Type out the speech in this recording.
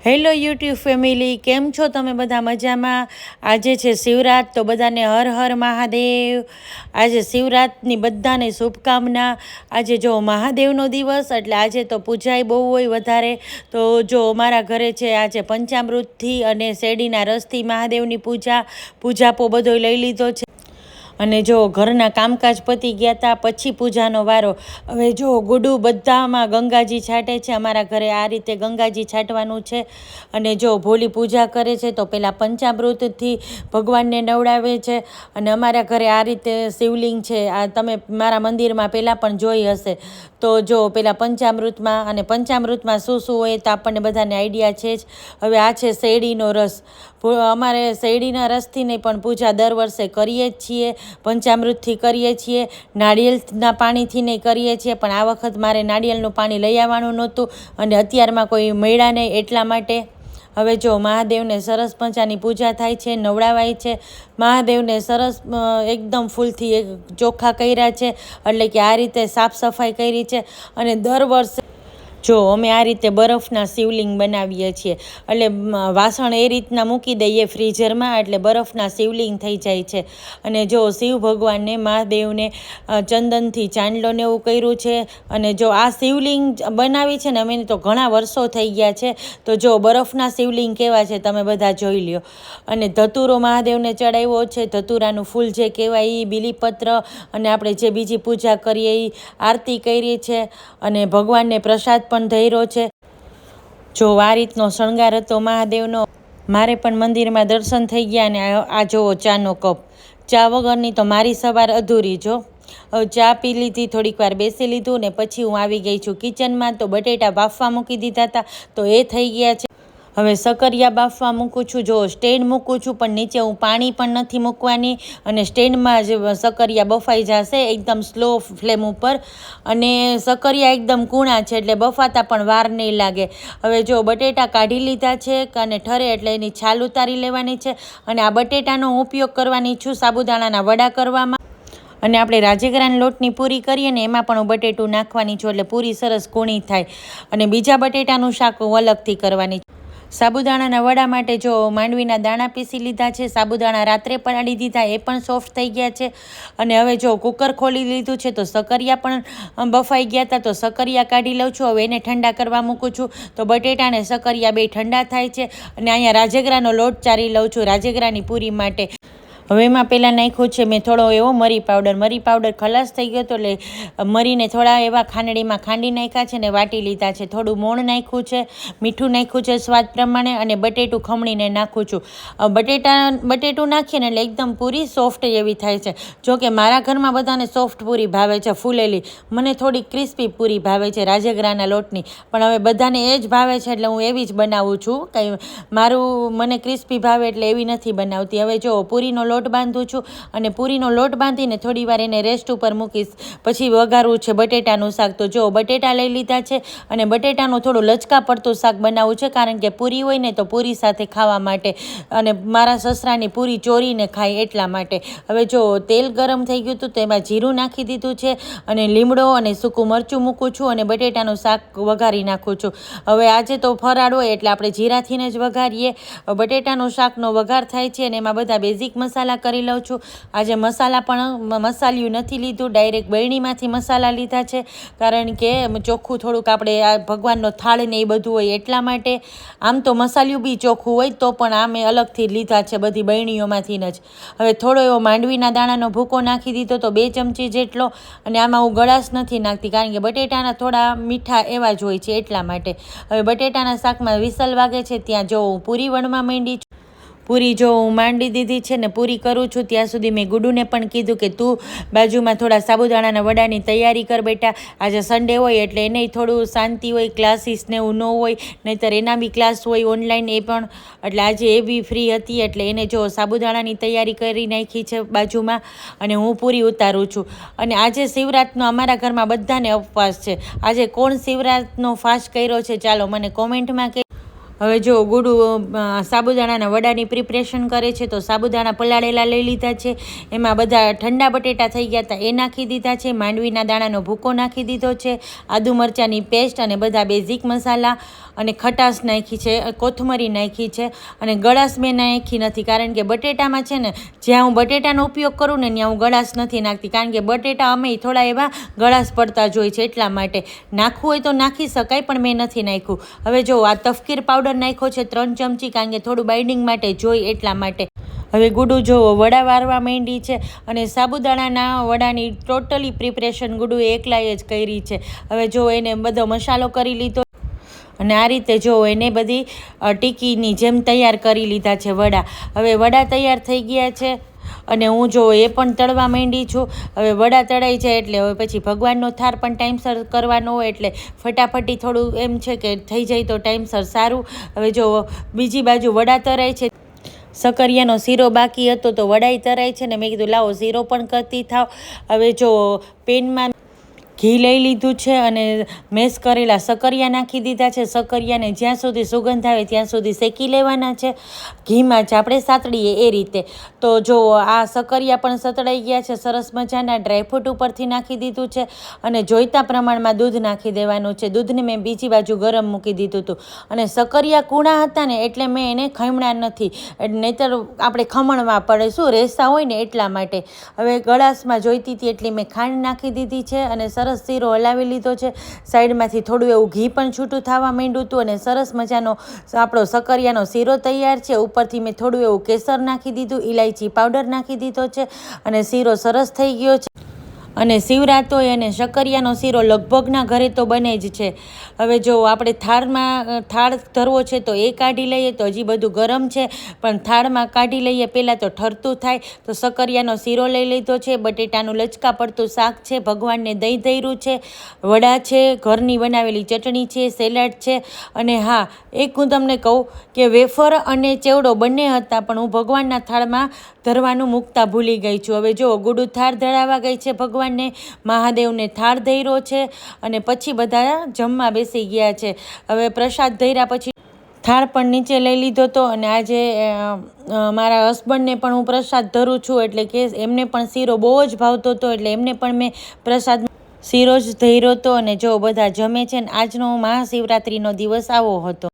Hello YouTube family, કેમ છો તમે બધા? મજામાં? આજે છે શિવરાત, તો બધાને હર હર મહાદેવ. આજે શિવરાતની બધાને શુભકામના. આજે જો મહાદેવનો દિવસ, એટલે આજે તો પૂજાય બહુ હોય વધારે. તો જો અમારા ઘરે છે આજે પંચામૃતથી અને શેરડીના રસથી મહાદેવની પૂજાપો બધો લઈ લીધો છે. અને જો ઘરના કામકાજ પતી ગયા હતા, પછી પૂજાનો વારો. હવે જો ગુડુ બધામાં ગંગાજી છાંટે છે. અમારા ઘરે આ રીતે ગંગાજી છાંટવાનું છે. અને જો ભોલી પૂજા કરે છે તો પહેલાં પંચામૃતથી ભગવાનને નવડાવે છે. અને અમારા ઘરે આ રીતે શિવલિંગ છે. આ તમે મારા મંદિરમાં પહેલાં પણ જોઈ હશે. તો જો પહેલાં પંચામૃતમાં, અને પંચામૃતમાં શું શું હોય તો આપણને બધાને આઈડિયા છે જ. હવે આ છે શેરડીનો રસ. અમારે શેરડીના રસથી નહીં પણ પૂજા દર વર્ષે કરીએ જ છીએ. પંચામૃતથી કરીએ છીએ, નાળિયેરના પાણીથી નહીં કરીએ છીએ. પણ આ વખત મારે નાળિયેરનું પાણી લઈ આવવાનું નહોતું અને અત્યારમાં કોઈ મળ્યા નહીં, એટલા માટે. હવે જો મહાદેવને સરસ મજાની પૂજા થાય છે, નવડાવાય છે. મહાદેવને સરસ એકદમ ફૂલથી ચોખ્ખા કર્યા છે, એટલે કે આ રીતે સાફ સફાઈ કરી છે. અને દર વર્ષે જો અમે આ રીતે બરફના શિવલિંગ બનાવીએ છીએ. એટલે વાસણ એ રીતના મૂકી દઈએ ફ્રીઝરમાં, એટલે બરફના શિવલિંગ થઈ જાય છે. અને જો શિવ ભગવાનને, મહાદેવને ચંદનથી ચાંદલોને એવું કર્યું છે. અને જો આ શિવલિંગ બનાવી છે ને અમે તો ઘણા વર્ષો થઈ ગયા છે. તો જો બરફના શિવલિંગ કેવા છે તમે બધા જોઈ લ્યો. અને ધતુરો મહાદેવને ચડાવ્યો છે. ધતુરાનું ફૂલ જે કહેવાય એ, બીલીપત્ર, અને આપણે જે બીજી પૂજા કરીએ એ આરતી કરી છે. અને ભગવાનને પ્રસાદ પણ ધર્યો છે. જો આ રીતનો શણગાર હતો મહાદેવનો. મારે પણ મંદિરમાં દર્શન થઈ ગયા. અને આ જોવો ચાનો કપ. ચા વગરની તો મારી સવાર અધૂરી. જો હવે ચા પી લીધી, થોડીક વાર બેસી લીધું, ને પછી હું આવી ગઈ છું કિચનમાં. તો બટેટા બાફવા મૂકી દીધા હતા, તો એ થઈ ગયા છે. હવે સકરિયા બાફવા મૂકું છું. જો સ્ટેન્ડ મૂકું છું, પણ નીચે હું પાણી પણ નથી મૂકવાની. અને સ્ટેન્ડમાં જ સકરિયા બફાઈ જશે એકદમ સ્લો ફ્લેમ ઉપર. અને સકરિયા એકદમ કૂણા છે, એટલે બફાતા પણ વાર નહીં લાગે. હવે જો બટેટા કાઢી લીધા છે, અને ઠરે એટલે એની છાલ ઉતારી લેવાની છે. અને આ બટેટાનો ઉપયોગ કરવાની છું સાબુદાણાના વડા કરવામાં. અને આપણે રાજગરાના લોટની પૂરી કરીએ ને, એમાં પણ હું બટેટું નાખવાની છું, એટલે પૂરી સરસ કૂણી થાય. અને બીજા બટેટાનું શાક હું અલગથી કરવાની છું. સાબુદાણાના વડા માટે જો માંડવીના દાણા પીસી લીધા છે. સાબુદાણા રાત્રે પલાળી દીધા, એ પણ સોફ્ટ થઈ ગયા છે. અને હવે જો કુકર ખોલી લીધું છે, તો સકરિયા પણ બફાઈ ગયા હતા, તો સકરિયા કાઢી લઉં છું. હવે એને ઠંડા કરવા મૂકું છું. તો બટેટા અને સકરિયા બે ઠંડા થાય છે. અને અહીંયા રાજગરાનો લોટ ચારી લઉં છું રાજગરાની પૂરી માટે. હવે એમાં પહેલાં નાખ્યું છે મેં થોડો એવો મરી પાવડર ખલાસ થઈ ગયો હતો, એટલે મરીને થોડા એવા ખાંડણીમાં ખાંડી નાખ્યા છે ને વાટી લીધા છે. થોડું મોણ નાખ્યું છે, મીઠું નાખ્યું છે સ્વાદ પ્રમાણે, અને બટેટું ખમણીને નાખું છું. બટેટું નાખીએ ને એટલે એકદમ પૂરી સોફ્ટ એવી થાય છે. જો કે મારા ઘરમાં બધાને સોફ્ટ પૂરી ભાવે છે, ફૂલેલી. મને થોડી ક્રિસ્પી પૂરી ભાવે છે રાજગરાના લોટની. પણ હવે બધાને એ જ ભાવે છે, એટલે હું એવી જ બનાવું છું. કંઈ મને ક્રિસ્પી ભાવે એટલે એવી નથી બનાવતી. હવે જો પૂરીનો લોટ બાંધું છું. અને પૂરીનો લોટ બાંધીને થોડી વાર એને રેસ્ટ ઉપર મૂકીશ. પછી વઘારવું છે બટેટાનું શાક. તો જો બટેટા લઈ લીધા છે, અને બટેટાનું થોડું લચકા પડતું શાક બનાવવું છે, કારણ કે પૂરી હોય ને તો પૂરી સાથે ખાવા માટે. અને મારા સસરાની પૂરી ચોરીને ખાય એટલા માટે. હવે જો તેલ ગરમ થઈ ગયું હતું, તો એમાં જીરું નાખી દીધું છે, અને લીમડો અને સૂકું મરચું મૂકું છું, અને બટેટાનું શાક વઘારી નાખું છું. હવે આજે તો ફરાળ હોય એટલે આપણે જીરાથીને જ વઘારીએ. બટેટાનું શાકનો વઘાર થાય છે, અને એમાં બધા બેઝિક મસાલા કરી લઉં છું. આજે મસાલા પણ મસાલિયું નથી લીધું, ડાયરેક્ટ બરણીમાંથી મસાલા લીધા છે, કારણ કે ચોખ્ખું થોડુંક આપણે આ ભગવાનનો થાળ ને એ બધું હોય એટલા માટે. આમ તો મસાલિયું બી ચોખ્ખું હોય, તો પણ આ મેં અલગથી લીધા છે બધી બરણીઓમાંથી જ. હવે થોડો એવો માંડવીના દાણાનો ભૂકો નાખી દીધો, તો 2 ચમચી જેટલો. અને આમાં હું ગળાશ નથી નાખતી, કારણ કે બટેટાના થોડા મીઠા એવા જ હોય છે એટલા માટે. હવે બટેટાના શાકમાં વિસલ વાગે છે ત્યાં જો હું પૂરી વણવા માંડી છું. પૂરી જો હું માંડી દીધી છે ને પૂરી કરું છું, ત્યાં સુધી મેં ગુડુને પણ કીધું કે તું બાજુમાં થોડા સાબુદાણાના વડાની તૈયારી કર બેટા. આજે સન્ડે હોય એટલે એને થોડું શાંતિ હોય, ક્લાસીસને એવું ન હોય, નહીંતર એના બી ક્લાસ હોય ઓનલાઈન એ પણ. એટલે આજે એ બી ફ્રી હતી, એટલે એને જો સાબુદાણાની તૈયારી કરી નાખી છે બાજુમાં, અને હું પૂરી ઉતારું છું. અને આજે શિવરાતનો અમારા ઘરમાં બધાને ઉપવાસ છે. આજે કોણ શિવરાતનો ફાસ્ટ કર્યો છે ચાલો મને કોમેન્ટમાં કહે. હવે જો ગુડુ સાબુદાણાના વડાની પ્રિપરેશન કરે છે. તો સાબુદાણા પલાળેલા લઈ લીધા છે, એમાં બધા ઠંડા બટેટા થઈ ગયા હતા એ નાખી દીધા છે, માંડવીના દાણાનો ભૂકો નાખી દીધો છે, આદુ મરચાંની પેસ્ટ અને બધા બેઝિક મસાલા અને ખટાશ નાખી છે, કોથમરી નાખી છે. અને ગળાશ મેં નાખી નથી, કારણ કે બટેટામાં છે ને, જ્યાં હું બટેટાનો ઉપયોગ કરું ને ત્યાં હું ગળાશ નથી નાખતી, કારણ કે બટેટા અમે થોડા એવા ગળાશ પડતા જ હોય છે, એટલા માટે. નાખવું હોય તો નાખી શકાય, પણ મેં નથી નાખ્યું. હવે જો આ તફકીર પાવડર નાખ્યો છે 3 ચમચી, કારણ કે થોડું બાઇન્ડિંગ માટે જોઈ એટલા માટે. હવે ગુડુ જો વડા વારવા માંડી છે, અને સાબુદાણાના વડાની ટોટલી પ્રિપરેશન ગુડુએ એકલાએ જ કરી છે. હવે જો એને બધો મસાલો કરી લીધો, અને આ રીતે જો એને બધી ટીકીની જેમ તૈયાર કરી લીધા છે વડા. હવે વડા તૈયાર થઈ ગયા છે, અને હું જો એ પણ તળવા માંડી છું. હવે વડા તળાઈ જાય એટલે હવે પછી ભગવાનનો થાર પણ ટાઈમસર કરવાનો હોય, એટલે ફટાફટી થોડું એમ છે કે થઈ જાય તો ટાઈમસર સારું. હવે જો બીજી બાજુ વડા તળાય છે, સકરિયાનો શીરો બાકી હતો તો વડાઈ તરાય છે ને મેં કીધું લાવો શીરો પણ કરતી થાવ. હવે જો પેનમાં ઘી લઈ લીધું છે, અને મેશ કરેલા સકરિયા નાખી દીધા છે. સકરિયાને જ્યાં સુધી સુગંધ આવે ત્યાં સુધી શેકી લેવાના છે, ઘીમાં જ આપણે સાતડીએ એ રીતે. તો જો આ સકરિયા પણ સતળાઈ ગયા છે સરસ મજાના. ડ્રાયફ્રૂટ ઉપરથી નાખી દીધું છે, અને જોઈતા પ્રમાણમાં દૂધ નાખી દેવાનું છે. દૂધને મેં બીજી બાજુ ગરમ મૂકી દીધું હતું, અને સકરિયા કૂણા હતા ને એટલે મેં એને ખમણા નથી, નહીંતર આપણે ખમણમાં પડે શું રેસા હોય ને એટલા માટે. હવે ગળાશમાં જોઈતી હતી એટલી મેં ખાંડ નાખી દીધી છે, અને સરસ શીરો હલાવી લીધો છે. સાઈડમાંથી થોડું એવું ઘી પણ છૂટું થવા માંડ્યું હતું, અને સરસ મજાનો આપણો સકરિયાનો શીરો તૈયાર છે. ઉપરથી મેં થોડું એવું કેસર નાખી દીધું, ઇલાયચી પાવડર નાખી દીધો છે, અને શીરો સરસ થઈ ગયો છે. અને શિવરાત હોય અને સકરિયાનો શીરો લગભગના ઘરે તો બને જ છે. હવે જો આપણે થાળ ધરવો છે તો એ કાઢી લઈએ, તો હજી બધું ગરમ છે, પણ થાળમાં કાઢી લઈએ પહેલાં તો ઠરતું થાય. તો સકરિયાનો શીરો લઈ લીધો છે, બટેટાનું લચકા પડતું શાક છે, ભગવાનને દહીં ધર્યું છે, વડા છે, ઘરની બનાવેલી ચટણી છે, સેલાડ છે. અને હા, એક હું તમને કહું કે વેફર અને ચેવડો બંને હતા, પણ હું ભગવાનના થાળમાં ધરવાનું મૂકતા ભૂલી ગઈ છું. હવે જો ગુડુ થાળ ધરાવવા ગઈ છે, ભગવાનને મહાદેવને થાળ ધર્યો છે, અને પછી બધા જમવા બેસી ગયા છે. હવે પ્રસાદ ધર્યા પછી થાળ પણ નીચે લઈ લીધો હતો, અને આજે મારા હસબન્ડને પણ હું પ્રસાદ ધરું છું, એટલે કે એમને પણ શીરો બહુ જ ભાવતો હતો, એટલે એમને પણ મેં પ્રસાદ શીરો જ ધર્યો હતો. અને જો બધા જમે છે ને, આજનો મહાશિવરાત્રિનો દિવસ આવો હતો.